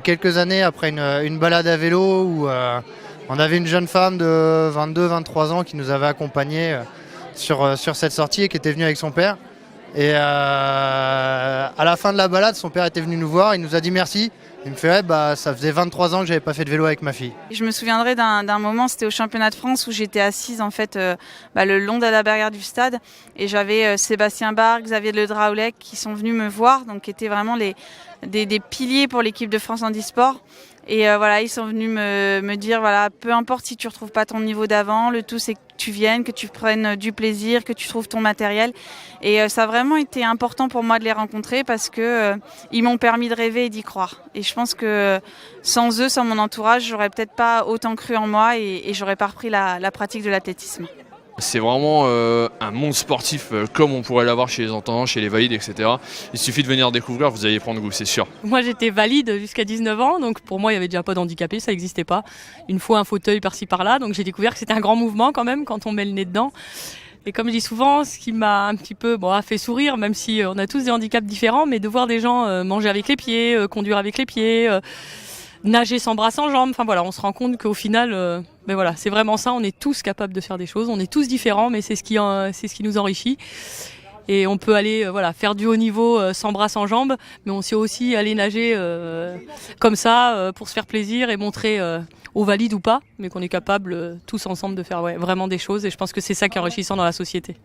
quelques années après une balade à vélo où on avait une jeune femme de 22-23 ans qui nous avait accompagnés sur cette sortie et qui était venue avec son père. Et à la fin de la balade, son père était venu nous voir, il nous a dit merci. Il me fait ouais, bah, ça faisait 23 ans que j'avais pas fait de vélo avec ma fille. Je me souviendrai d'un moment, c'était au championnat de France où j'étais assise en fait le long de la barrière du stade et j'avais Sébastien Barre, Xavier Le Draoulec qui sont venus me voir, donc qui étaient vraiment des piliers pour l'équipe de France Handisport. Et voilà, ils sont venus me dire voilà, peu importe si tu retrouves pas ton niveau d'avant, le tout c'est que tu viennes, que tu prennes du plaisir, que tu trouves ton matériel. Et ça a vraiment été important pour moi de les rencontrer parce que ils m'ont permis de rêver et d'y croire. Et je pense que sans eux, sans mon entourage, j'aurais peut-être pas autant cru en moi et j'aurais pas repris la pratique de l'athlétisme. C'est vraiment un monde sportif comme on pourrait l'avoir chez les entendants, chez les valides, etc. Il suffit de venir découvrir, vous allez prendre goût, c'est sûr. Moi j'étais valide jusqu'à 19 ans, donc pour moi il n'y avait déjà pas d'handicapé, ça n'existait pas. Une fois un fauteuil par-ci par-là, donc j'ai découvert que c'était un grand mouvement quand même quand on met le nez dedans. Et comme je dis souvent, ce qui m'a un petit peu a fait sourire, même si on a tous des handicaps différents, mais de voir des gens manger avec les pieds, conduire avec les pieds, nager sans bras, sans jambes, enfin voilà, on se rend compte qu'au final, c'est vraiment ça, on est tous capables de faire des choses, on est tous différents, mais c'est ce qui nous enrichit. Et on peut aller faire du haut niveau sans bras, sans jambes, mais on sait aussi aller nager comme ça pour se faire plaisir et montrer aux valides ou pas, mais qu'on est capable tous ensemble de faire vraiment des choses. Et je pense que c'est ça qui est enrichissant dans la société.